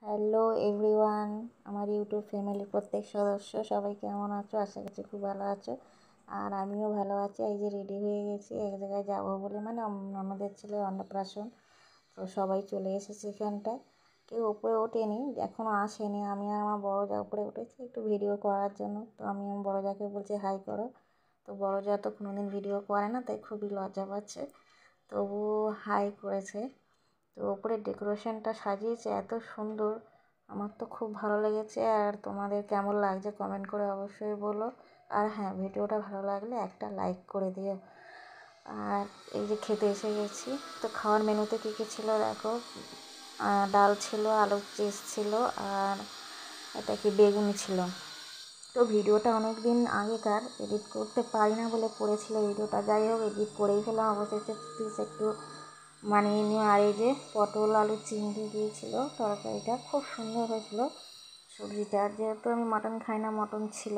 Hello everyone, আমার YouTube ফ্যামিলির প্রত্যেক সদস্য সবাই কেমন আছো? আশা করছি খুব ভালো আছো। আর আমিও ভালো আছি। এই যে রেডি হয়ে গেছি এক জায়গায় যাবো বলে, মানে আমাদের ছেলের অন্নপ্রাশন। তো সবাই চলে এসেছে এখানটায়, কেউ ওপরে ওঠেনি, এখনও আসেনি। আমি আর আমার বড় যা উপরে উঠেছি একটু ভিডিও করার জন্য। তো আমি আমার বড় যাকে বলছি হাই করো। তো বড় যা তো কোনোদিন ভিডিও করে না, তাই খুবই লজ্জা পাচ্ছে, তবুও হাই করেছে। তো ওপরে ডেকোরেশনটা সাজিয়েছে এত সুন্দর, আমার তো খুব ভালো লেগেছে। আর তোমাদের কেমন লাগছে কমেন্ট করে অবশ্যই বলো। আর হ্যাঁ, ভিডিওটা ভালো লাগলে একটা লাইক করে দিও। আর এই যে খেতে এসে গেছি, তো খাওয়ার মেনুতে কী কী ছিল দেখো। ডাল ছিল, আলুর চিপস ছিল, আর এটা কি বেগুনি ছিল। তো ভিডিওটা অনেক দিন আগেকার, এডিট করতে পারি না বলে পড়েছিল ভিডিওটা। যাই হোক, এডিট করেই ফেলাম অবশেষে, প্লিজ একটু মানিয়ে নিও। আর এই যে পটল আলু চিংড়ি দিয়েছিল, তরকারিটা খুব সুন্দর হয়েছিল। সবজিটা, যেহেতু আমি মাটন খাই না, মটন ছিল।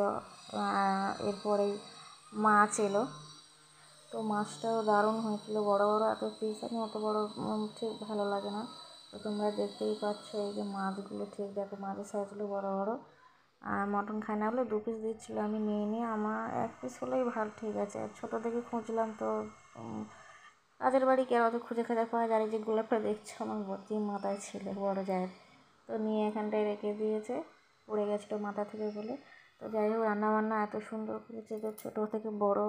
এরপরেই মাছ এলো, তো মাছটাও দারুণ হয়েছিল। বড় বড় এত পিস, আমি অত বড় ঠিক ভালো লাগে না। তো তোমরা দেখতেই পাচ্ছ, এই যে মাছগুলো ঠিক দেখো, মাছের সাইজগুলো বড় বড়। আর মটন খাই না বলে 2 পিস দিচ্ছিলো, আমি নিয়ে আমার 1 পিস হলেই ভালো, ঠিক আছে। ছোটো থেকে খুঁজলাম, তো কাজের বাড়ি কেউ অত খুঁজে খাজা পাওয়া যায়। যে গোলাপটা দেখছো আমার ভর্তি মাথায় ছিল বড় যায়, তো নিয়ে এখানটায় রেখে দিয়েছে, পড়ে গেছিলো মাথা থেকে বলে। তো যাই হোক, রান্নাবান্না এত সুন্দর করেছে যে ছোটো থেকে বড়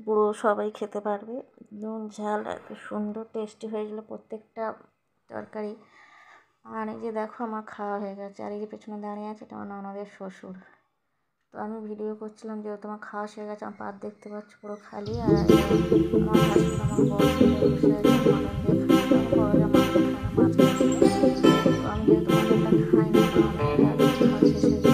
বুড়ো সবাই খেতে পারবে। নুন ঝাল এত সুন্দর টেস্টি হয়েছিল প্রত্যেকটা তরকারি। আর এই যে দেখো, আমার খাওয়া হয়ে গেছে। আর এই যে পেছনে দাঁড়িয়ে আছে, এটা আমার ননদের শ্বশুর। তো আমি ভিডিও করছিলাম, যেহেতু আমার খাওয়া হয়ে গেছে, আমার পাত দেখতে পাচ্ছ পুরো খালি। আর আমার হাজবেন্ড, আমার বড় ছেলে বসে আছে মটন দিয়ে খাচ্ছে। আমার বড় যা মটন খায় না, মাছ খাচ্ছিল। তো আমি যেহেতু মটনটা খাই না, আমার খাওয়া শেষ হয়ে